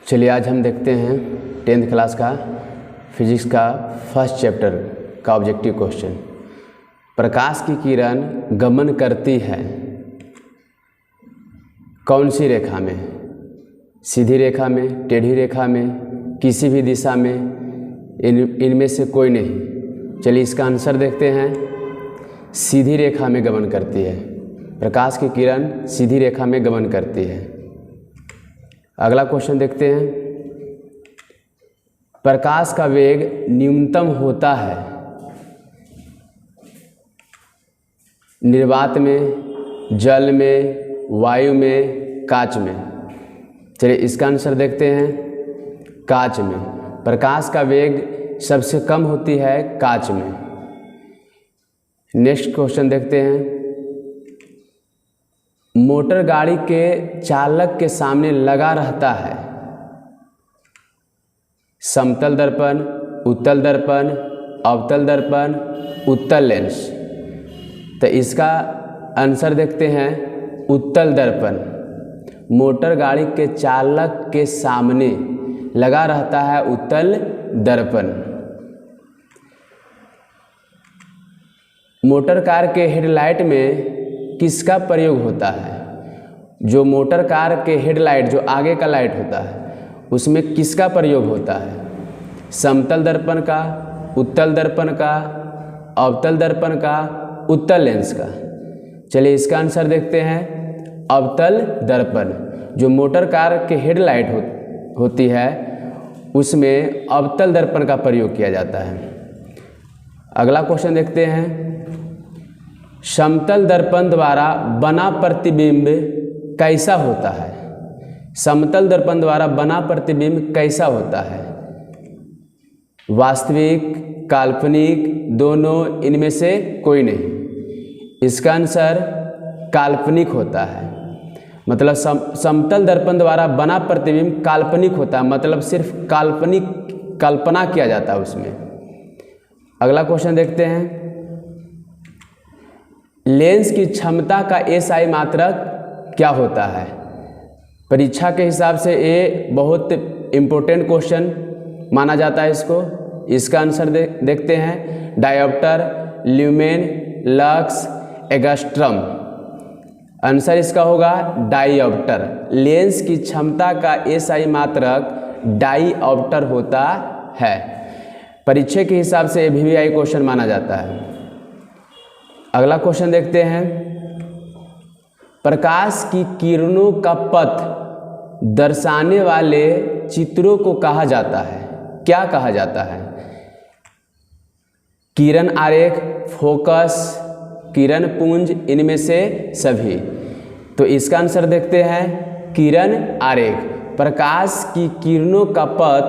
चलिए आज हम देखते हैं 10th क्लास का फिजिक्स का फर्स्ट चैप्टर का ऑब्जेक्टिव क्वेश्चन। प्रकाश की किरण गमन करती है कौन सी रेखा में? सीधी रेखा में, टेढ़ी रेखा में, किसी भी दिशा में, इनमें से कोई नहीं। चलिए इसका आंसर देखते हैं। सीधी रेखा में गमन करती है। प्रकाश की किरण सीधी रेखा में गमन करती है। अगला क्वेश्चन देखते हैं। प्रकाश का वेग न्यूनतम होता है निर्वात में, जल में, वायु में, कांच में। चलिए इसका आंसर देखते हैं। कांच में। प्रकाश का वेग सबसे कम होती है कांच में। नेक्स्ट क्वेश्चन देखते हैं। मोटर गाड़ी के चालक के सामने लगा रहता है समतल दर्पण, उत्तल दर्पण, अवतल दर्पण, उत्तल लेंस। तो इसका आंसर देखते हैं उत्तल दर्पण। मोटर गाड़ी के चालक के सामने लगा रहता है उत्तल दर्पण। मोटर कार के हेडलाइट में किसका प्रयोग होता है? जो मोटर कार के हेडलाइट, जो आगे का लाइट होता है, उसमें किसका प्रयोग होता है? समतल दर्पण का, उत्तल दर्पण का, अवतल दर्पण का, उत्तल लेंस का। चलिए इसका आंसर देखते हैं। अवतल दर्पण। जो मोटर कार के हेडलाइट होती है उसमें अवतल दर्पण का प्रयोग किया जाता है। अगला क्वेश्चन देखते हैं। समतल दर्पण द्वारा बना प्रतिबिंब कैसा होता है? समतल दर्पण द्वारा बना प्रतिबिंब कैसा होता है? वास्तविक, काल्पनिक, दोनों, इनमें से कोई नहीं। इसका आंसर काल्पनिक होता है। मतलब समतल दर्पण द्वारा बना प्रतिबिंब काल्पनिक होता है। मतलब सिर्फ काल्पनिक कल्पना किया जाता है उसमें। अगला क्वेश्चन देखते हैं। लेंस की क्षमता का एसआई मात्रक क्या होता है? परीक्षा के हिसाब से ये बहुत इम्पोर्टेंट क्वेश्चन माना जाता है इसको। इसका आंसर देखते हैं। Dioptre, lumen, lux, angstrom. Answer इसका होगा डायोप्टर। लेंस की क्षमता का एसआई मात्रक डायोप्टर होता है। परीक्षा के हिसाब से वीवीआई क्वेश्चन माना जाता है। अगला क्वेश्चन देखते हैं। प्रकाश की किरणों का पथ दर्शाने वाले चित्रों को कहा जाता है? क्या कहा जाता है? किरण आरेख, फोकस, किरण पुंज, इनमें से सभी। तो इसका आंसर देखते हैं। किरण आरेख। प्रकाश की किरणों का पथ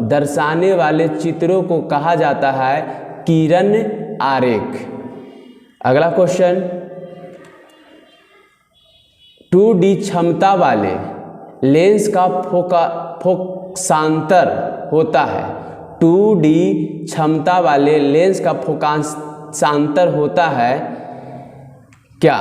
दर्शाने वाले चित्रों को कहा जाता है किरण आरेख। अगला क्वेश्चन। 2D क्षमता वाले लेंस का फोकांतर होता है। 2D क्षमता वाले लेंस का फोकांतर होता है क्या?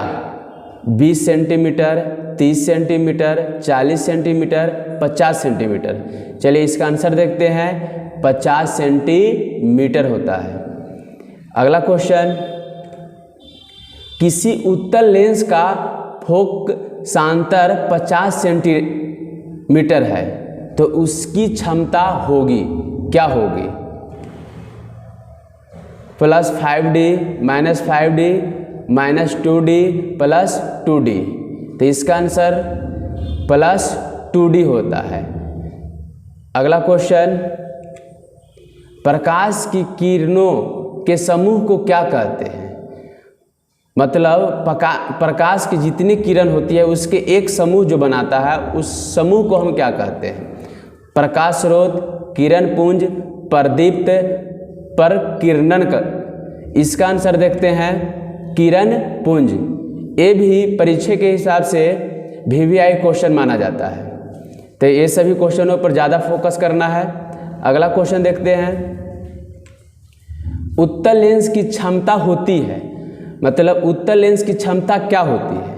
20 सेंटीमीटर, 30 सेंटीमीटर, 40 सेंटीमीटर, 50 सेंटीमीटर। चलिए इसका आंसर देखते हैं। 50 सेंटीमीटर होता है। अगला क्वेश्चन। किसी उत्तल लेंस का फोकांतर 50 सेंटीमीटर है तो उसकी क्षमता होगी क्या होगी? +5D, -5D, -2D, +2D। तो इसका आंसर +2D होता है। अगला क्वेश्चन। प्रकाश की किरणों के समूह को क्या कहते हैं? मतलब प्रकाश की जितनी किरण होती है उसके एक समूह जो बनाता है उस समूह को हम क्या कहते हैं? प्रकाश स्रोत, किरण पुंज, प्रदीप्त, प्रकीर्णन कर। इसका आंसर देखते हैं किरण पुंज। ये भी परीक्षा के हिसाब से वीवीआई क्वेश्चन माना जाता है। तो ये सभी क्वेश्चनों पर ज़्यादा फोकस करना है। अगला क्वेश्चन देखते हैं। उत्तल लेंस की क्षमता होती है, मतलब उत्तल लेंस की क्षमता क्या होती है?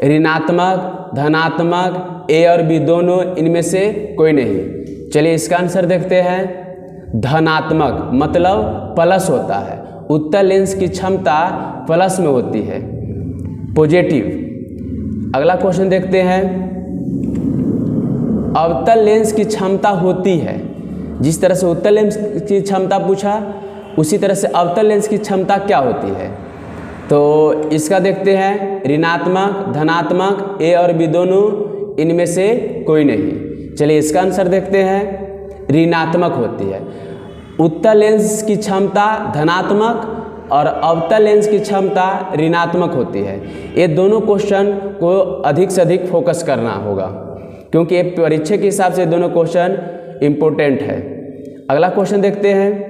ऋणात्मक, धनात्मक, ए और बी दोनों, इनमें से कोई नहीं। चलिए इसका आंसर देखते हैं। धनात्मक मतलब प्लस होता है, उत्तल लेंस की क्षमता प्लस में होती है, पॉजिटिव। अगला क्वेश्चन देखते हैं। अवतल लेंस की क्षमता होती है, जिस तरह से उत्तल लेंस की क्षमता पूछा उसी तरह से अवतल लेंस की क्षमता क्या होती है। तो इसका देखते हैं, ऋणात्मक, धनात्मक, ए और बी दोनों, इनमें से कोई नहीं। चलिए इसका आंसर देखते हैं। ऋणात्मक होती है। उत्तल लेंस की क्षमता धनात्मक और अवतल लेंस की क्षमता ऋणात्मक होती है। ये दोनों क्वेश्चन को अधिक से अधिक फोकस करना होगा, क्योंकि ये परीक्षा के हिसाब से दोनों क्वेश्चन इम्पोर्टेंट है। अगला क्वेश्चन देखते हैं।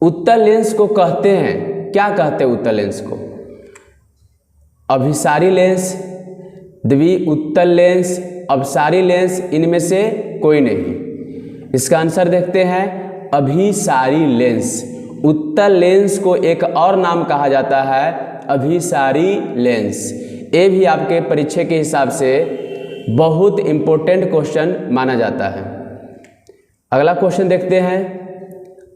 उत्तल लेंस को कहते हैं, क्या कहते हैं उत्तल लेंस को? अभिसारी लेंस, द्वि उत्तल लेंस, अपसारी लेंस, इनमें से कोई नहीं। इसका आंसर देखते हैं। अभिसारी लेंस। उत्तल लेंस को एक और नाम कहा जाता है अभिसारी लेंस। ये भी आपके परीक्षा के हिसाब से बहुत इम्पोर्टेंट क्वेश्चन माना जाता है। अगला क्वेश्चन देखते हैं।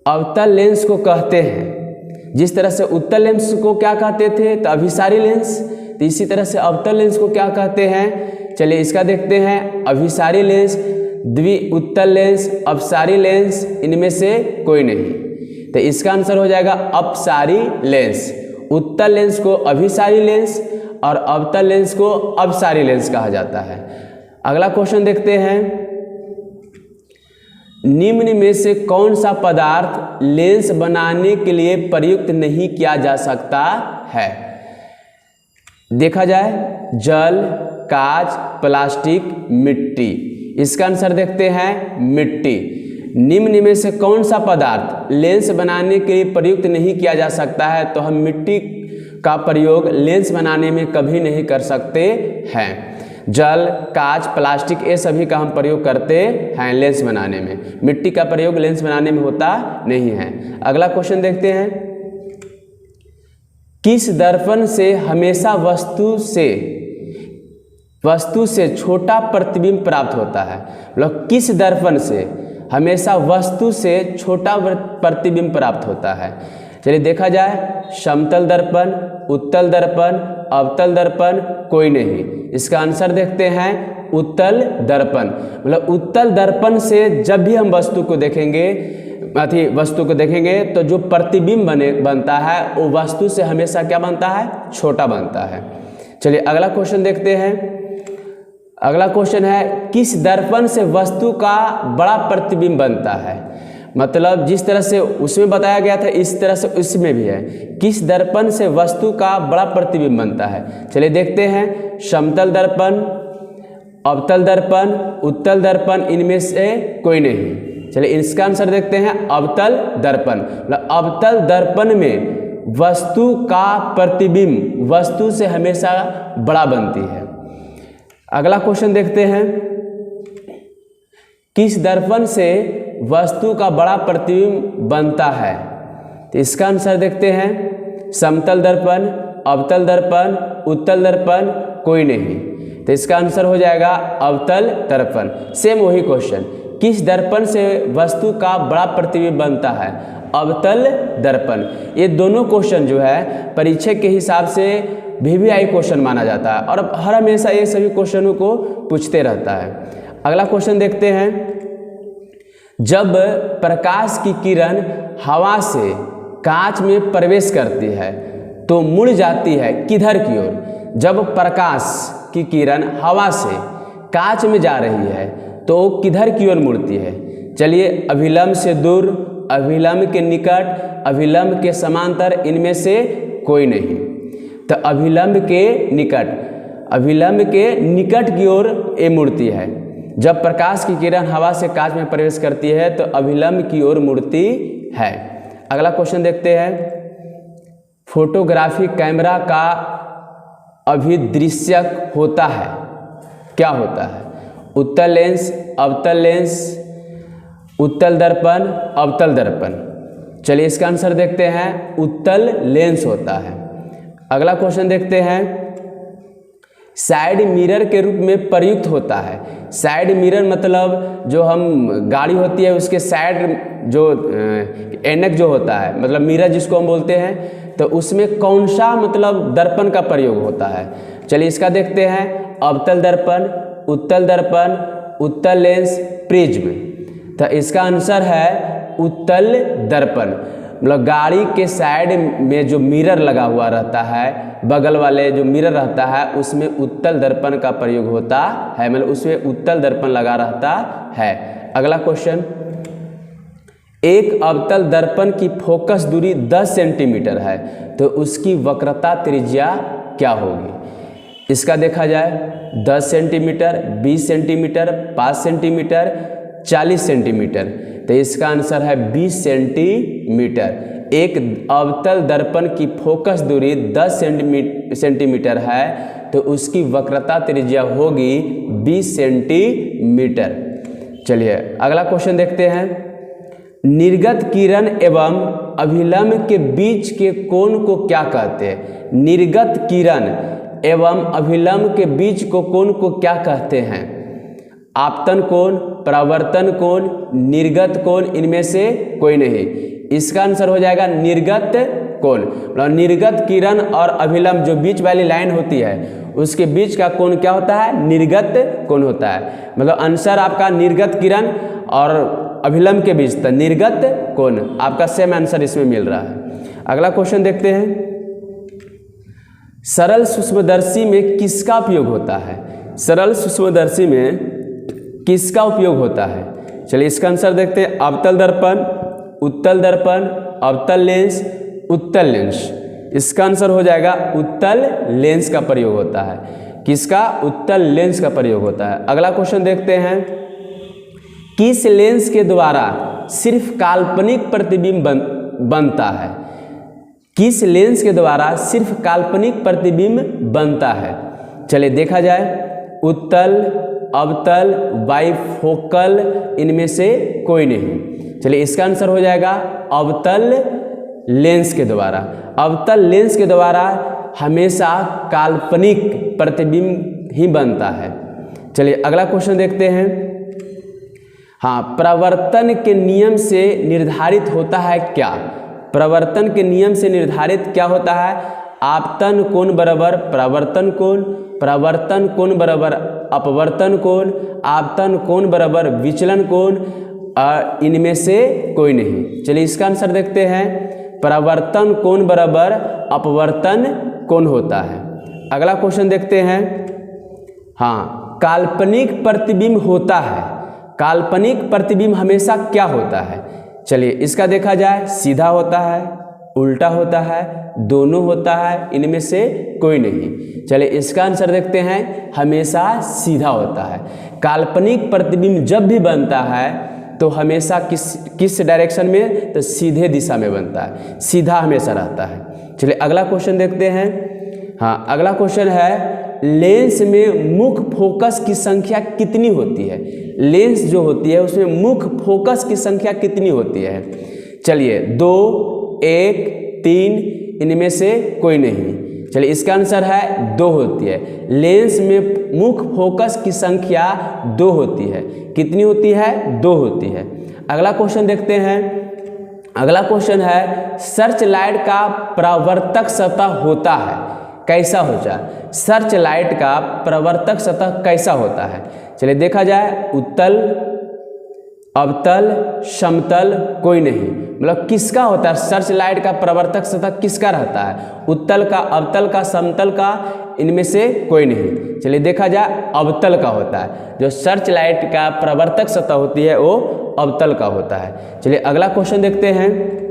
अवतल लेंस को कहते हैं, जिस तरह से उत्तल लेंस को क्या कहते थे तो अभिसारी लेंस, तो इसी तरह से अवतल लेंस को क्या कहते हैं? चलिए इसका देखते हैं। अभिसारी लेंस, द्वि उत्तल लेंस, अपसारी लेंस, इनमें से कोई नहीं। तो इसका आंसर हो जाएगा अपसारी लेंस। उत्तल लेंस को अभिसारी लेंस और अवतल लेंस को अपसारी लेंस कहा जाता है। अगला क्वेश्चन देखते हैं। निम्न में से कौन सा पदार्थ लेंस बनाने के लिए प्रयुक्त नहीं किया जा सकता है? देखा जाए, जल, कांच, प्लास्टिक, मिट्टी। इसका आंसर देखते हैं मिट्टी। निम्न में से कौन सा पदार्थ लेंस बनाने के लिए प्रयुक्त नहीं किया जा सकता है? तो हम मिट्टी का प्रयोग लेंस बनाने में कभी नहीं कर सकते हैं। जल, कांच, प्लास्टिक, ये सभी का हम प्रयोग करते हैं लेंस बनाने में। मिट्टी का प्रयोग लेंस बनाने में होता नहीं है। अगला क्वेश्चन देखते हैं। किस दर्पण से हमेशा वस्तु से छोटा प्रतिबिंब प्राप्त होता है? मतलब किस दर्पण से हमेशा वस्तु से छोटा प्रतिबिंब प्राप्त होता है? चलिए देखा जाए, समतल दर्पण, उत्तल दर्पण, अवतल दर्पण, कोई नहीं। इसका आंसर देखते हैं उत्तल दर्पण। मतलब उत्तल दर्पण से जब भी हम वस्तु को देखेंगे तो जो प्रतिबिंब बनता है वो वस्तु से हमेशा क्या बनता है? छोटा बनता है। चलिए अगला क्वेश्चन देखते हैं। अगला क्वेश्चन है, किस दर्पण से वस्तु का बड़ा प्रतिबिंब बनता है? मतलब जिस तरह से उसमें बताया गया था इस तरह से इसमें भी है। किस दर्पण से वस्तु का बड़ा प्रतिबिंब बनता है? चलिए देखते हैं। समतल दर्पण, अवतल दर्पण, उत्तल दर्पण, इनमें से कोई नहीं। चलिए इसका आंसर देखते हैं अवतल दर्पण। मतलब अवतल दर्पण में वस्तु का प्रतिबिंब वस्तु से हमेशा बड़ा बनती है। अगला क्वेश्चन देखते हैं। किस दर्पण से वस्तु का बड़ा प्रतिबिंब बनता है? तो इसका आंसर देखते हैं। समतल दर्पण, अवतल दर्पण, उत्तल दर्पण, कोई नहीं। तो इसका आंसर हो जाएगा अवतल दर्पण। सेम वही क्वेश्चन, किस दर्पण से वस्तु का बड़ा प्रतिबिंब बनता है? अवतल दर्पण। ये दोनों क्वेश्चन जो है परीक्षा के हिसाब से VVI क्वेश्चन माना जाता है और हर हमेशा ये सभी क्वेश्चनों को पूछते रहता है। अगला क्वेश्चन देखते हैं। जब प्रकाश की किरण हवा से कांच में प्रवेश करती है तो मुड़ जाती है किधर की ओर? जब प्रकाश की किरण हवा से कांच में जा रही है तो किधर की ओर मुड़ती है? चलिए, अभिलंब से दूर, अभिलंब के निकट, अभिलंब के समांतर, इनमें से कोई नहीं। तो अभिलंब के निकट की ओर ये मुड़ती है। जब प्रकाश की किरण हवा से कांच में प्रवेश करती है तो अभिलंब की ओर मुड़ती है। अगला क्वेश्चन देखते हैं। फोटोग्राफी कैमरा का अभिदृश्यक होता है, क्या होता है? उत्तल लेंस, अवतल लेंस, उत्तल दर्पण, अवतल दर्पण। चलिए इसका आंसर देखते हैं। उत्तल लेंस होता है। अगला क्वेश्चन देखते हैं। साइड मिरर के रूप में प्रयुक्त होता है। साइड मिरर मतलब जो हम गाड़ी होती है उसके साइड जो ऐनक जो होता है, मतलब मिरर जिसको हम बोलते हैं, तो उसमें कौन सा मतलब दर्पण का प्रयोग होता है। चलिए इसका देखते हैं। अवतल दर्पण, उत्तल दर्पण, उत्तल लेंस, प्रिज्म। तो इसका आंसर है उत्तल दर्पण। मतलब गाड़ी के साइड में जो मिरर लगा हुआ रहता है, बगल वाले जो मिरर रहता है उसमें उत्तल दर्पण का प्रयोग होता है, मतलब उसमें उत्तल दर्पण लगा रहता है। अगला क्वेश्चन, एक अवतल दर्पण की फोकस दूरी 10 सेंटीमीटर है तो उसकी वक्रता त्रिज्या क्या होगी। इसका देखा जाए 10 सेंटीमीटर, 20 सेंटीमीटर, 5 सेंटीमीटर, 40 सेंटीमीटर। तो इसका आंसर है 20 सेंटीमीटर। एक अवतल दर्पण की फोकस दूरी 10 सेंटीमीटर है तो उसकी वक्रता त्रिज्या होगी 20 सेंटीमीटर। चलिए अगला क्वेश्चन देखते हैं। निर्गत किरण एवं अभिलंब के बीच के कोण को क्या कहते हैं। निर्गत किरण एवं अभिलंब के बीच को कोण को क्या कहते हैं। आपतन कोण, परावर्तन कोण, निर्गत कोण, इनमें से कोई नहीं। इसका आंसर हो जाएगा निर्गत कोण। मतलब निर्गत किरण और अभिलंब जो बीच वाली लाइन होती है उसके बीच का कोण क्या होता है, निर्गत कोण होता है। मतलब आंसर आपका निर्गत किरण और अभिलंब के बीच था निर्गत कोण, आपका सेम आंसर इसमें मिल रहा है। अगला क्वेश्चन देखते हैं। सरल सूक्ष्मदर्शी में किसका उपयोग होता है। सरल सूक्ष्मदर्शी में किसका उपयोग होता है। चलिए इसका आंसर देखते हैं। अवतल दर्पण, उत्तल दर्पण, अवतल लेंस, उत्तल लेंस। इसका आंसर हो जाएगा उत्तल लेंस का प्रयोग होता है। किसका, उत्तल लेंस का प्रयोग होता है। अगला क्वेश्चन देखते हैं। किस लेंस के द्वारा सिर्फ काल्पनिक प्रतिबिंब बनता है। किस लेंस के द्वारा सिर्फ काल्पनिक प्रतिबिंब बनता है। चलिए देखा जाए। उत्तल, अवतल, बाइफोकल, इनमें से कोई नहीं। चलिए इसका आंसर हो जाएगा अवतल लेंस के द्वारा। अवतल लेंस के द्वारा हमेशा काल्पनिक प्रतिबिंब ही बनता है। चलिए अगला क्वेश्चन देखते हैं। हाँ, प्रवर्तन के नियम से निर्धारित होता है क्या। प्रवर्तन के नियम से निर्धारित क्या होता है। आपतन कोण बराबर परावर्तन कोण, परावर्तन कोण बराबर अपवर्तन कोण, आपतन कोण बराबर विचलन कोण, इनमें से कोई नहीं। चलिए इसका आंसर देखते हैं। परावर्तन कोण बराबर अपवर्तन कोण होता है। अगला क्वेश्चन देखते हैं। हाँ, काल्पनिक प्रतिबिंब होता है। काल्पनिक प्रतिबिंब हमेशा क्या होता है। चलिए इसका देखा जाए। सीधा होता है, उल्टा होता है, दोनों होता है, इनमें से कोई नहीं। चलिए इसका आंसर देखते हैं। हमेशा सीधा होता है। काल्पनिक प्रतिबिंब जब भी बनता है तो हमेशा किस डायरेक्शन में, तो सीधे दिशा में बनता है, सीधा हमेशा रहता है। चलिए अगला क्वेश्चन देखते हैं। हाँ, अगला क्वेश्चन है। लेंस में मुख्य फोकस की संख्या कितनी होती है। लेंस जो होती है उसमें मुख्य फोकस की संख्या कितनी होती है। चलिए 2, 1, 3, इनमें से कोई नहीं। चलिए इसका आंसर है 2 होती है। लेंस में मुख्य फोकस की संख्या 2 होती है। कितनी होती है, 2 होती है। अगला क्वेश्चन देखते हैं। अगला क्वेश्चन है। सर्च लाइट का परावर्तक सतह होता है, कैसा होता है। सर्च लाइट का परावर्तक सतह कैसा होता है। चलिए देखा जाए। उत्तल, अवतल, समतल, कोई नहीं। मतलब किसका होता है सर्च लाइट का परावर्तक सतह किसका रहता है। उत्तल का, अवतल का, समतल का, इनमें से कोई नहीं। चलिए देखा जाए। अवतल का होता है। जो सर्च लाइट का परावर्तक सतह होती है वो अवतल का होता है। चलिए अगला क्वेश्चन देखते हैं।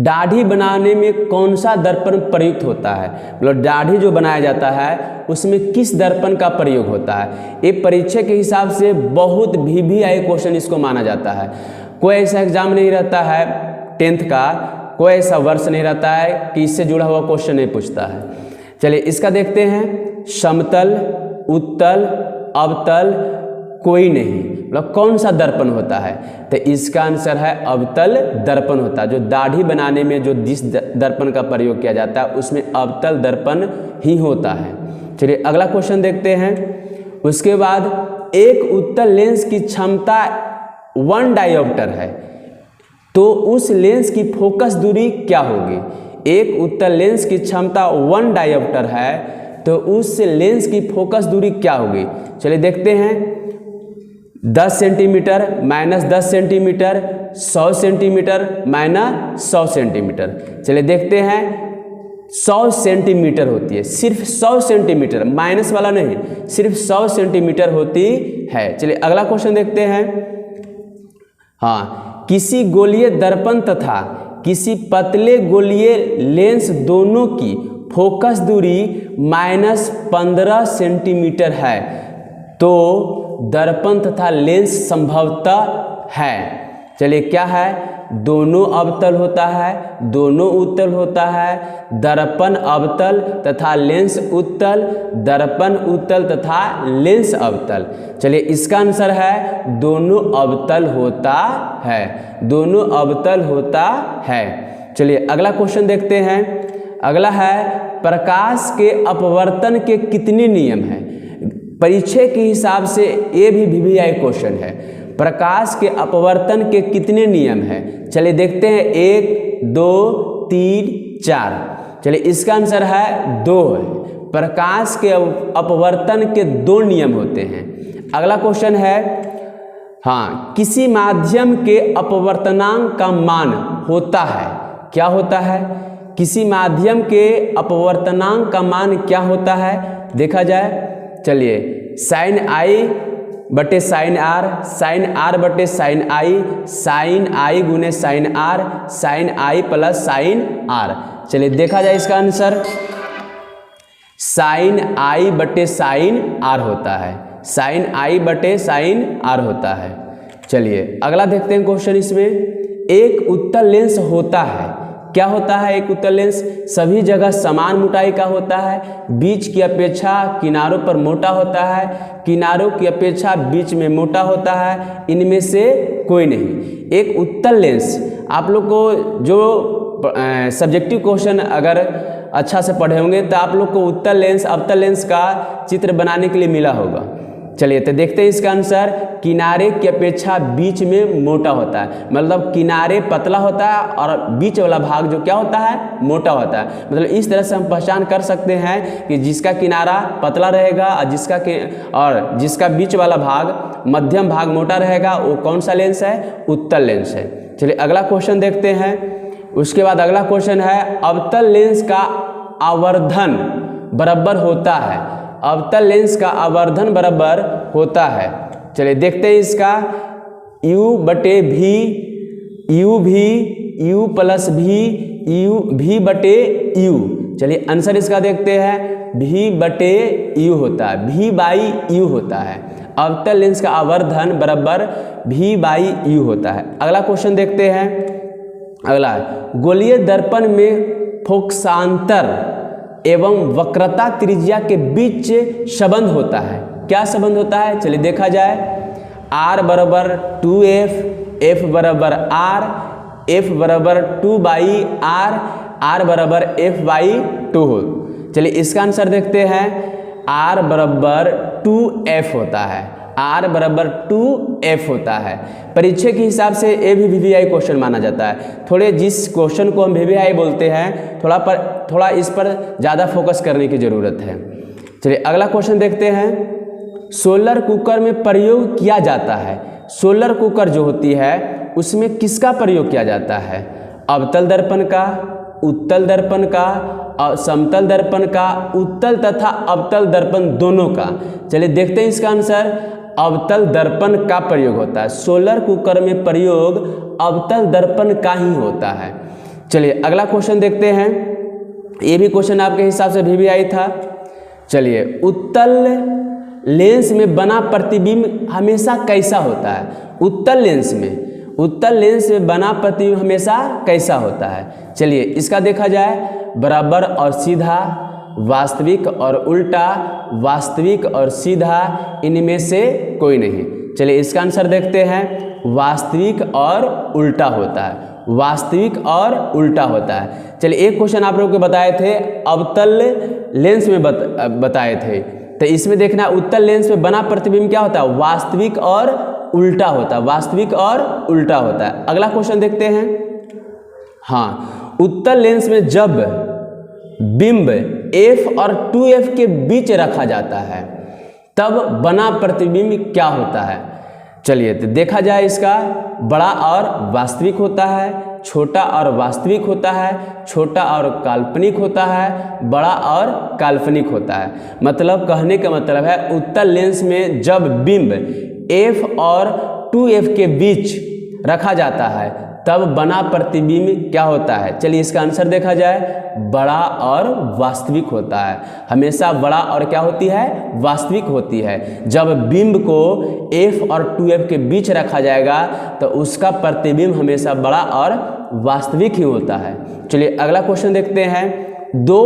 दाढ़ी बनाने में कौन सा दर्पण प्रयुक्त होता है। मतलब दाढ़ी जो बनाया जाता है उसमें किस दर्पण का प्रयोग होता है। ये परीक्षा के हिसाब से बहुत VVIP क्वेश्चन इसको माना जाता है। कोई ऐसा एग्जाम नहीं रहता है 10th का, कोई ऐसा वर्ष नहीं रहता है कि इससे जुड़ा हुआ क्वेश्चन नहीं पूछता है। चलिए इसका देखते हैं। समतल, उत्तल, अवतल, कोई नहीं। मतलब कौन सा दर्पण होता है। तो इसका आंसर है अवतल दर्पण होता है। जो दाढ़ी बनाने में जो जिस दर्पण का प्रयोग किया जाता है उसमें अवतल दर्पण ही होता है। चलिए अगला क्वेश्चन देखते हैं। उसके बाद एक उत्तल लेंस की क्षमता 1 डायोप्टर है, तो उस लेंस की फोकस दूरी क्या होगी? एक उत्तल लेंस की क्षमता 1 डायोप्टर है, तो उस लेंस की फोकस दूरी क्या होगी? चलिए देखते हैं। 10 centimetre minus 10 centimetre, 100 centimetre minus 100 centimetre. चलिए देखते हैं। 100 सेंटीमीटर होती है, सिर्फ 100 सेंटीमीटर, माइनस वाला नहीं, सिर्फ 100 सेंटीमीटर होती है। चलिए अगला क्वेश्चन देखते हैं। हाँ, किसी गोलीय दर्पण तथा किसी पतले गोलीय लेंस दोनों की फोकस दूरी -15 सेंटीमीटर है, तो दर्पण तथा लेंस संभवतः है। चलिए क्या है? दोनों अवतल होता है, दोनों उत्तल होता है, दर्पण अवतल तथा लेंस उत्तल, दर्पण उत्तल तथा लेंस अवतल। चलिए इसका आंसर है दोनों अवतल होता है, दोनों अवतल होता है। चलिए अगला क्वेश्चन देखते हैं। अगला है प्रकाश के अपवर्तन के कितने नियम हैं? परीक्षा के हिसाब से ये भी VVI क्वेश्चन है। प्रकाश के अपवर्तन के कितने नियम हैं? चलिए देखते हैं। 1 2 3 4। चलिए इसका आंसर है 2 है। प्रकाश के अपवर्तन के 2 नियम होते हैं। अगला क्वेश्चन है, हाँ, किसी माध्यम के अपवर्तनांक का मान होता है, क्या होता है? किसी माध्यम के अपवर्तनांक का मान क्या होता है? देखा जाए। चलिए साइन आई बटे साइन आर, साइन आर बटे साइन आई गुने sine r, sine i plus sine r. चलिए देखा जाए इसका आंसर। साइन आई बटे साइन आर होता है, साइन आई बटे साइन आर होता है। चलिए अगला देखते हैं क्वेश्चन। इसमें एक उत्तल लेंस होता है, क्या होता है? एक उत्तल लेंस सभी जगह समान मोटाई का होता है, बीच की अपेक्षा किनारों पर मोटा होता है, किनारों की अपेक्षा बीच में मोटा होता है, इनमें से कोई नहीं। एक उत्तल लेंस, आप लोग को जो सब्जेक्टिव क्वेश्चन अगर अच्छा से पढ़े होंगे तो आप लोग को उत्तल लेंस अवतल लेंस का चित्र बनाने के लिए मिला होगा। चलिए तो देखते हैं इसका आंसर। किनारे की अपेक्षा बीच में मोटा होता है, मतलब किनारे पतला होता है और बीच वाला भाग जो क्या होता है? मोटा होता है। मतलब इस तरह से हम पहचान कर सकते हैं कि जिसका किनारा पतला रहेगा और जिसका बीच वाला भाग मध्यम भाग मोटा रहेगा, वो कौन सा लेंस है? उत्तल लेंस है। चलिए अगला क्वेश्चन देखते हैं। उसके बाद अगला क्वेश्चन है, अवतल लेंस का आवर्धन बराबर होता है, अवतल लेंस का आवर्धन बराबर होता है। चलिए देखते हैं इसका। U बटे भी, U भी, U प्लस भी, V बटे U। चलिए आंसर इसका देखते हैं। V बटे U होता है, V बाई U होता है। अवतल लेंस का आवर्धन बराबर V बाई U होता है। अगला क्वेश्चन देखते हैं। अगला है, गोलीय दर्पण में फोकसांतर एवं वक्रता त्रिज्या के बीच संबंध होता है, क्या संबंध होता है? चलिए देखा जाए। R बराबर 2F, F बराबर R, F बराबर 2 बाई R, R बराबर F बाई 2 हो। चलिए इसका आंसर देखते हैं। R बराबर 2F होता है, R बराबर 2F होता है। परीक्षा के हिसाब से ये भी VVI क्वेश्चन माना जाता है। थोड़े जिस क्वेश्चन को हम VVI बोलते हैं, थोड़ा इस पर ज़्यादा फोकस करने की ज़रूरत है। चलिए अगला क्वेश्चन देखते हैं। सोलर कुकर में प्रयोग किया जाता है, सोलर कुकर जो होती है उसमें किसका प्रयोग किया जाता है? अवतल दर्पण का, उत्तल दर्पण का, समतल दर्पण का, उत्तल तथा अवतल दर्पण दोनों का। चलिए देखते हैं इसका आंसर। अवतल दर्पण का प्रयोग होता है, सोलर कुकर में प्रयोग अवतल दर्पण का ही होता है। चलिए अगला क्वेश्चन देखते हैं। ये भी क्वेश्चन आपके हिसाब से VVI था। चलिए, उत्तल लेंस में बना प्रतिबिंब हमेशा कैसा होता है? उत्तल लेंस में बना प्रतिबिंब हमेशा कैसा होता है? चलिए इसका देखा जाए। बराबर और सीधा, वास्तविक और उल्टा, वास्तविक और सीधा, इनमें से कोई नहीं। चलिए इसका आंसर देखते हैं। वास्तविक और उल्टा होता है, वास्तविक और उल्टा होता है। चलिए एक क्वेश्चन आप लोगों को बताए थे, अवतल लेंस में बताए थे। तो इसमें देखना उत्तल लेंस में बना प्रतिबिंब क्या होता है, वास्तविक और उल्टा होता है, वास्तविक और उल्टा होता है। अगला क्वेश्चन देखते हैं। हाँ, उत्तल लेंस में जब बिंब F और 2F के बीच रखा जाता है तब बना प्रतिबिंब क्या होता है। चलिए तो देखा जाए, इसका बड़ा और वास्तविक होता है, छोटा और वास्तविक होता है, छोटा और काल्पनिक होता है, बड़ा और काल्पनिक होता है। मतलब कहने का मतलब है उत्तल लेंस में जब बिंब F और 2F के बीच रखा जाता है तब बना प्रतिबिंब क्या होता है। चलिए इसका आंसर देखा जाए, बड़ा और वास्तविक होता है। हमेशा बड़ा और क्या होती है, वास्तविक होती है। जब बिंब को F और 2F के बीच रखा जाएगा तो उसका प्रतिबिंब हमेशा बड़ा और वास्तविक ही होता है। चलिए अगला क्वेश्चन देखते हैं। दो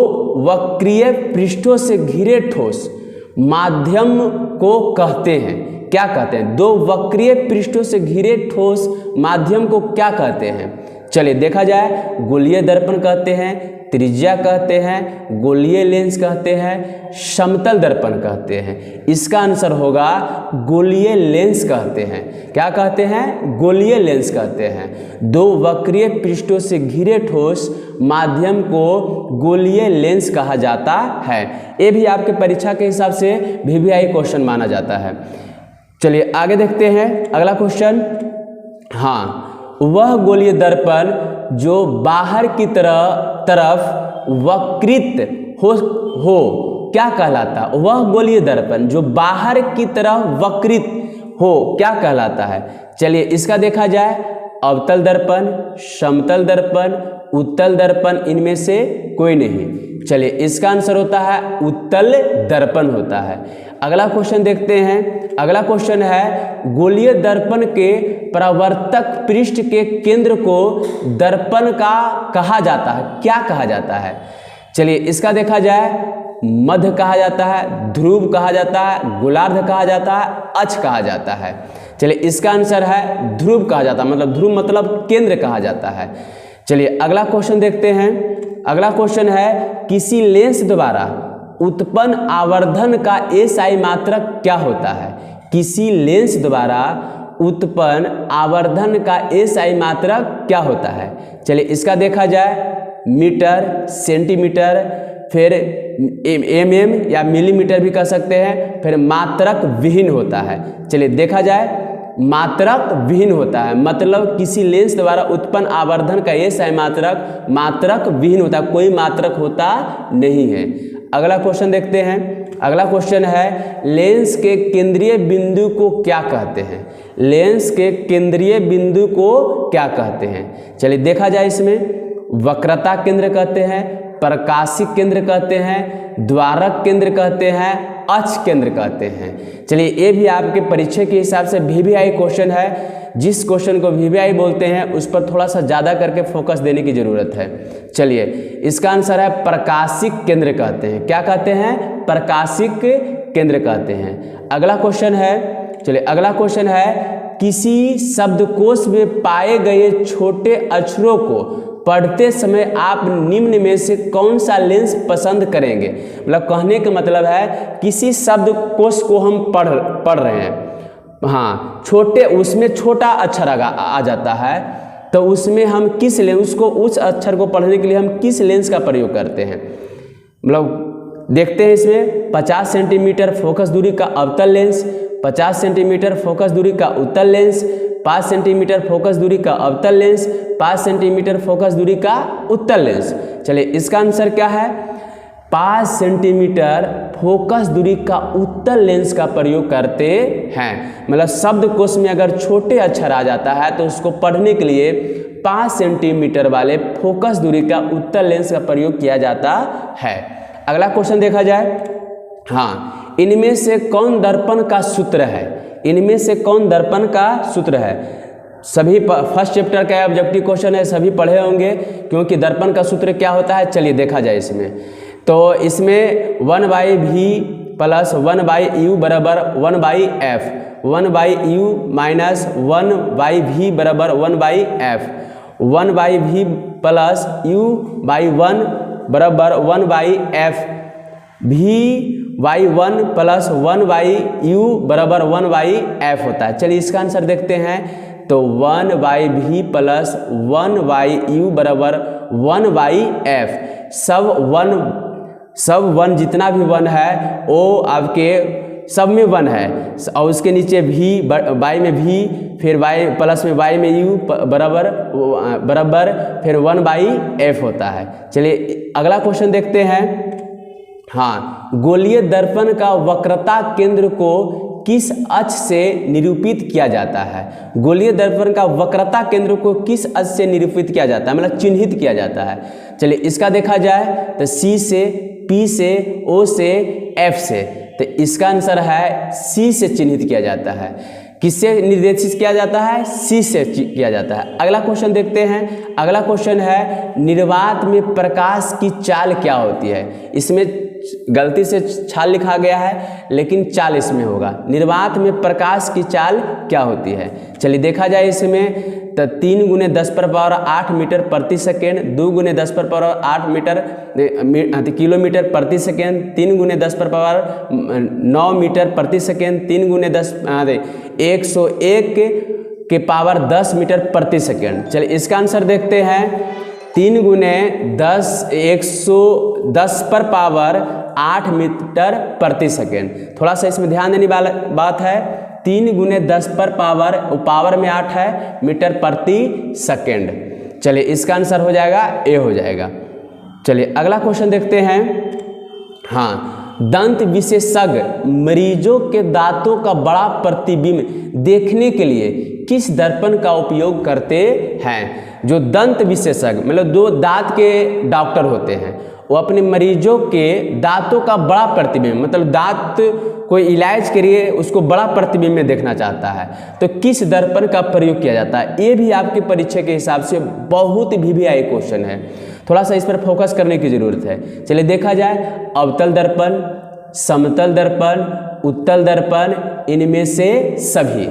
वक्रीय पृष्ठों से घिरे ठोस माध्यम को कहते हैं, क्या कहते हैं। दो वक्रीय पृष्ठों से घिरे ठोस माध्यम को क्या कहते हैं। चलिए देखा जाए, गोलीय दर्पण कहते हैं, त्रिज्या कहते हैं, गोलीय लेंस कहते हैं, समतल दर्पण कहते हैं। इसका आंसर होगा गोलीय लेंस कहते हैं। क्या कहते हैं, गोलीय लेंस कहते हैं। दो वक्रीय पृष्ठों से घिरे ठोस माध्यम को गोलीय लेंस कहा जाता है। ये भी आपके परीक्षा के हिसाब से VVI क्वेश्चन माना जाता है। चलिए आगे देखते हैं अगला क्वेश्चन। हाँ, वह गोलीय दर्पण जो बाहर की तरफ वक्रित हो क्या कहलाता। वह गोलीय दर्पण जो बाहर की तरफ वक्रित हो क्या कहलाता है। चलिए इसका देखा जाए, अवतल दर्पण, समतल दर्पण, उत्तल दर्पण, इनमें से कोई नहीं। चलिए इसका आंसर होता है उत्तल दर्पण होता है। अगला क्वेश्चन देखते हैं। अगला क्वेश्चन है, गोलीय दर्पण के परावर्तक पृष्ठ के केंद्र को दर्पण का कहा जाता है, क्या कहा जाता है। चलिए इसका देखा जाए, मध्य कहा जाता है, ध्रुव कहा जाता है, गोलार्ध कहा जाता है, अक्ष कहा जाता है। चलिए इसका आंसर है ध्रुव कहा जाता है, मतलब ध्रुव मतलब केंद्र कहा जाता है। चलिए अगला क्वेश्चन देखते हैं। अगला क्वेश्चन है, किसी लेंस द्वारा उत्पन्न आवर्धन का SI मात्रक क्या होता है। किसी लेंस द्वारा उत्पन्न आवर्धन का SI मात्रक क्या होता है। चलिए इसका देखा जाए, मीटर, सेंटीमीटर, फिर mm या मिलीमीटर भी कह सकते हैं, फिर मात्रक विहीन होता है। चलिए देखा जाए, मात्रक विहीन होता है, मतलब किसी लेंस द्वारा उत्पन्न आवर्धन का SI मात्रक मात्रक विहीन होता है, कोई मात्रक होता नहीं है। अगला क्वेश्चन देखते हैं। अगला क्वेश्चन है, लेंस के केंद्रीय बिंदु को क्या कहते हैं। लेंस के केंद्रीय बिंदु को क्या कहते हैं। चलिए देखा जाए, इसमें वक्रता केंद्र कहते हैं, प्रकाशिक केंद्र कहते हैं, द्वारक केंद्र कहते हैं, अक्ष केंद्र कहते हैं। चलिए ये भी आपके परीक्षा के हिसाब से VVI क्वेश्चन है। जिस क्वेश्चन को VVI बोलते हैं उस पर थोड़ा सा ज़्यादा करके फोकस देने की ज़रूरत है। चलिए इसका आंसर है प्रकाशिक केंद्र कहते हैं। क्या कहते हैं, प्रकाशिक केंद्र कहते हैं। अगला क्वेश्चन है, चलिए अगला क्वेश्चन है, किसी शब्दकोश में पाए गए छोटे अक्षरों को पढ़ते समय आप निम्न में से कौन सा लेंस पसंद करेंगे। मतलब कहने का मतलब है किसी शब्दकोश को हम पढ़ रहे हैं, हाँ छोटे, उसमें छोटा अक्षर आ जाता है, तो उसमें हम किस लेंस, उसको उस अक्षर को पढ़ने के लिए हम किस लेंस का प्रयोग करते हैं। मतलब देखते हैं, इसमें 50 सेंटीमीटर फोकस दूरी का अवतल लेंस, 50 सेंटीमीटर फोकस दूरी का उत्तल लेंस, 5 सेंटीमीटर फोकस दूरी का अवतल लेंस, 5 सेंटीमीटर फोकस दूरी का उत्तल लेंस। चलिए इसका आंसर क्या है, 5 सेंटीमीटर फोकस दूरी का उत्तल लेंस का प्रयोग करते हैं। मतलब शब्दकोश में अगर छोटे अक्षर आ जाता है तो उसको पढ़ने के लिए 5 सेंटीमीटर वाले फोकस दूरी का उत्तल लेंस का प्रयोग किया जाता है। अगला क्वेश्चन देखा जाए, हाँ इनमें से कौन दर्पण का सूत्र है। इनमें से कौन दर्पण का सूत्र है। सभी फर्स्ट चैप्टर का ऑब्जेक्टिव क्वेश्चन है, सभी पढ़े होंगे, क्योंकि दर्पण का सूत्र क्या होता है। चलिए देखा जाए, इसमें तो इसमें 1/v प्लस 1/u बराबर 1/f, 1/u माइनस 1/v बराबर 1/f, 1/v प्लस u/1 बराबर 1/f Vy1 प्लस 1/u बराबर 1/f होता है। चलिए इसका आंसर देखते हैं, तो 1/v प्लस 1/u बराबर 1/f। सब वन जितना भी वन है वो आपके सब में वन है, और उसके नीचे v y में v, फिर y प्लस में y में u बराबर फिर 1/f होता है। चलिए अगला क्वेश्चन देखते हैं। हाँ, गोलीय दर्पण का वक्रता केंद्र को किस अक्ष से निरूपित किया जाता है? गोलीय दर्पण का वक्रता केंद्र को किस अक्ष से निरूपित किया जाता है, मतलब चिन्हित किया जाता है? चलिए इसका देखा जाए तो C से, P से, O से, F से। तो इसका आंसर है C से चिन्हित किया जाता है। किससे निर्देशित किया जाता है? C से किया जाता है। अगला क्वेश्चन देखते हैं। अगला क्वेश्चन है, निर्वात में प्रकाश की चाल क्या होती है? इसमें गलती से छाल लिखा गया है, लेकिन चाल इसमें होगा। निर्वात में प्रकाश की चाल क्या होती है? चलिए देखा जाए इसमें, तो 3 × 10⁻8 मीटर प्रति सेकेंड, 2 × 10⁻8 किलोमीटर प्रति सेकेंड, 3 × 10⁻9 मीटर प्रति सेकेंड, 3 × 101 के पावर 10 मीटर प्रति सेकेंड। चलिए इसका आंसर देखते हैं। 3 × 110⁻8 मीटर प्रति सेकेंड। थोड़ा सा इसमें ध्यान देने वाला बात है, 3 × 10 पावर में 8 है मीटर प्रति सेकेंड। चलिए इसका आंसर हो जाएगा ए हो जाएगा। चलिए अगला क्वेश्चन देखते हैं। हाँ, दंत विशेषज्ञ मरीजों के दांतों का बड़ा प्रतिबिंब देखने के लिए किस दर्पण का उपयोग करते हैं? जो दंत विशेषज्ञ मतलब जो दांत के डॉक्टर होते हैं, वो अपने मरीजों के दांतों का बड़ा प्रतिबिंब, मतलब दांत कोई इलाज के लिए उसको बड़ा प्रतिबिंब में देखना चाहता है, तो किस दर्पण का प्रयोग किया जाता है? ये भी आपके परीक्षा के हिसाब से बहुत VVI क्वेश्चन है, थोड़ा सा इस पर फोकस करने की जरूरत है। चलिए देखा जाए, अवतल दर्पण, समतल दर्पण, उत्तल दर्पण, इनमें से सभी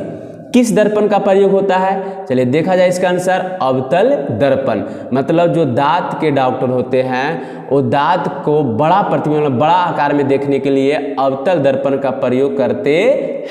किस दर्पण का प्रयोग होता है? चलिए देखा जाए इसका आंसर, अवतल दर्पण। मतलब जो दांत के डॉक्टर होते हैं वो दांत को बड़ा प्रतिबिंब मतलब बड़ा आकार में देखने के लिए अवतल दर्पण का प्रयोग करते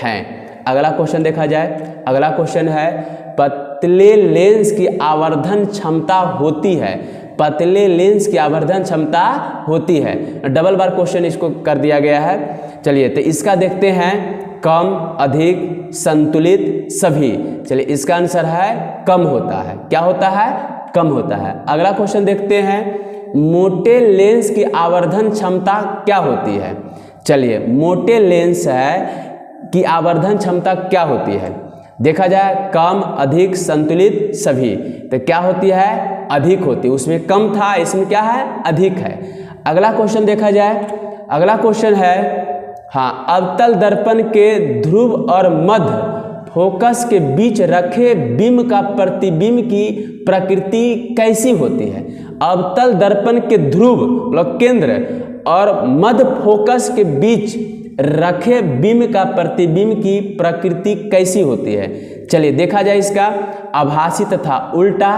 हैं। अगला क्वेश्चन देखा जाए। अगला क्वेश्चन है, पतले लेंस की आवर्धन क्षमता होती है? पतले लेंस की आवर्धन क्षमता होती है, डबल बार क्वेश्चन इसको कर दिया गया है। चलिए तो इसका देखते हैं, कम, अधिक, संतुलित, सभी। चलिए इसका आंसर है कम होता है। क्या होता है? कम होता है। अगला क्वेश्चन देखते हैं, मोटे लेंस की आवर्धन क्षमता क्या होती है? चलिए मोटे लेंस है कि आवर्धन क्षमता क्या होती है? देखा जाए, कम, अधिक, संतुलित, सभी। तो क्या होती है? अधिक होती है। उसमें कम था, इसमें क्या है? अधिक है। अगला क्वेश्चन देखा जाए। अगला क्वेश्चन है, हाँ, अवतल दर्पण के ध्रुव और मध्य फोकस के बीच रखे बिंब का प्रतिबिंब की प्रकृति कैसी होती है? अवतल दर्पण के ध्रुव मतलब केंद्र और मध्य फोकस के बीच रखे बिंब का प्रतिबिंब की प्रकृति कैसी होती है? चलिए देखा जाए इसका, आभासी तथा उल्टा,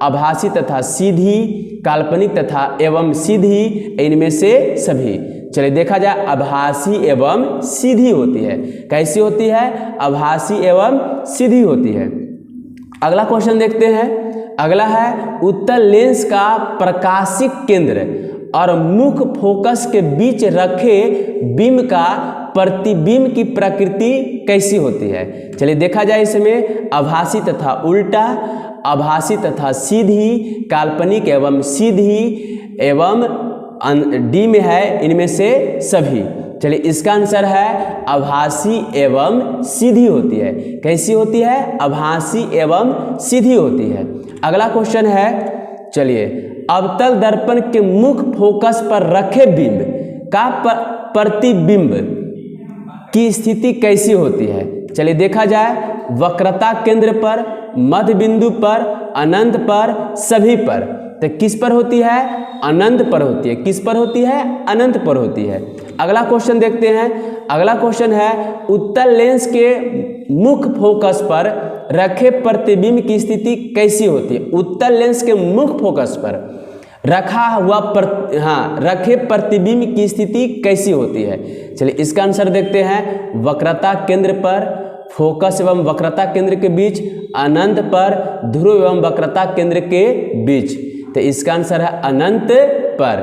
आभासी तथा सीधी, काल्पनिक तथा एवं सीधी, इनमें से सभी। चलिए देखा जाए, आभासी एवं सीधी होती है। कैसी होती है? आभासी एवं सीधी होती है। अगला क्वेश्चन देखते हैं। अगला है, उत्तल लेंस का प्रकाशिक केंद्र और मुख्य फोकस के बीच रखे बिंब का प्रतिबिंब की प्रकृति कैसी होती है? चलिए देखा जाए इसमें, आभासी तथा उल्टा, आभासी तथा सीधी, काल्पनिक एवं सीधी, एवं डी में है इनमें से सभी। चलिए इसका आंसर है आभासी एवं सीधी होती है। कैसी होती है? आभासी एवं सीधी होती है। अगला क्वेश्चन है, चलिए, अवतल दर्पण के मुख्य फोकस पर रखे बिंब का प्रतिबिंब की स्थिति कैसी होती है? चलिए देखा जाए, वक्रता केंद्र पर, मध्य बिंदु पर, अनंत पर, सभी पर। तो किस पर होती है? अनंत पर होती है। किस पर होती है? अनंत पर होती है। अगला क्वेश्चन देखते हैं। अगला क्वेश्चन है, उत्तल लेंस के मुख्य फोकस पर रखे प्रतिबिंब की स्थिति कैसी होती है? उत्तल लेंस के मुख्य फोकस पर रखे प्रतिबिंब की स्थिति कैसी होती है? चलिए इसका आंसर देखते हैं। वक्रता केंद्र पर, फोकस एवं वक्रता केंद्र के बीच, अनंत पर, ध्रुव एवं वक्रता केंद्र के बीच। तो इसका आंसर है अनंत पर,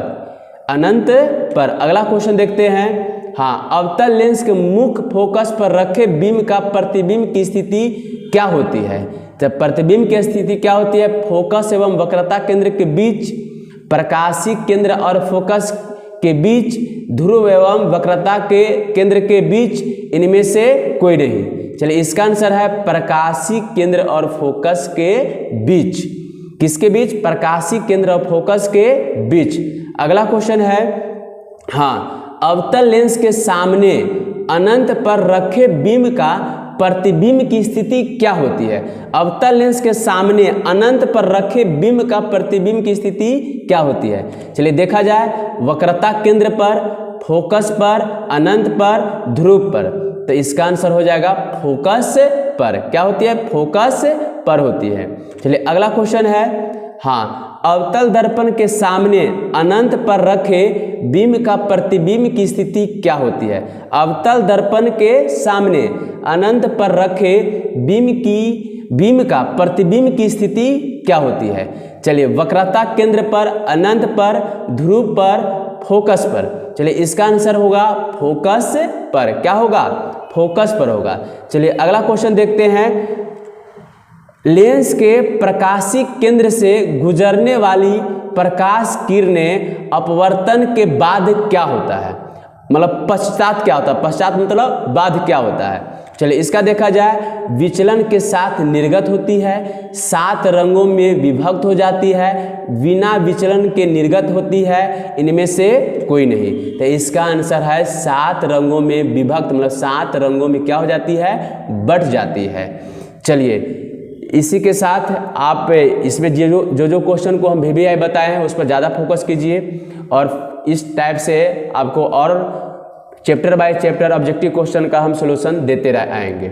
अनंत पर। अगला क्वेश्चन देखते हैं। हाँ, अवतल लेंस के मुख्य फोकस पर रखे बीम का प्रतिबिंब की स्थिति क्या होती है? तो प्रतिबिंब की स्थिति क्या होती है? फोकस एवं वक्रता केंद्र के बीच, प्रकाशिक केंद्र और फोकस के बीच, ध्रुव एवं वक्रता के केंद्र के बीच, इनमें से कोई नहीं। चलिए इसका आंसर है प्रकाशिक केंद्र और फोकस के बीच। किसके बीच? प्रकाशिक केंद्र और फोकस के बीच। अगला क्वेश्चन है, हाँ, अवतल लेंस के सामने अनंत पर रखे बीम का प्रतिबिंब की स्थिति क्या होती है? अवतल लेंस के सामने अनंत पर रखे बीम का प्रतिबिंब की स्थिति क्या होती है? चलिए देखा जाए, वक्रता केंद्र पर, फोकस पर, अनंत पर, ध्रुव पर। तो इसका आंसर हो जाएगा फोकस पर। क्या होती है? फोकस पर होती है। चलिए अगला क्वेश्चन है, हाँ, अवतल दर्पण के सामने अनंत पर रखे बीम का प्रतिबिंब की स्थिति क्या होती है? अवतल दर्पण के सामने अनंत पर रखे बीम का प्रतिबिंब की स्थिति क्या होती है? चलिए वक्रता केंद्र पर, अनंत पर, ध्रुव पर, फोकस पर। चलिए इसका आंसर होगा फोकस पर। क्या होगा? फोकस पर होगा। चलिए अगला क्वेश्चन देखते हैं। लेंस के प्रकाशिक केंद्र से गुजरने वाली प्रकाश किरणें अपवर्तन के बाद क्या होता है? मतलब पश्चात क्या होता है? पश्चात मतलब बाद क्या होता है? चलिए इसका देखा जाए, विचलन के साथ निर्गत होती है, 7 रंगों में विभक्त हो जाती है, बिना विचलन के निर्गत होती है, इनमें से कोई नहीं। तो इसका आंसर है 7 रंगों में विभक्त, मतलब 7 रंगों में क्या हो जाती है? बट जाती है। चलिए इसी के साथ आप इसमें जो क्वेश्चन को हम VVI बताए हैं उस पर ज़्यादा फोकस कीजिए, और इस टाइप से आपको और chapter by chapter objective question का हम सॉल्यूशन देते आएंगे।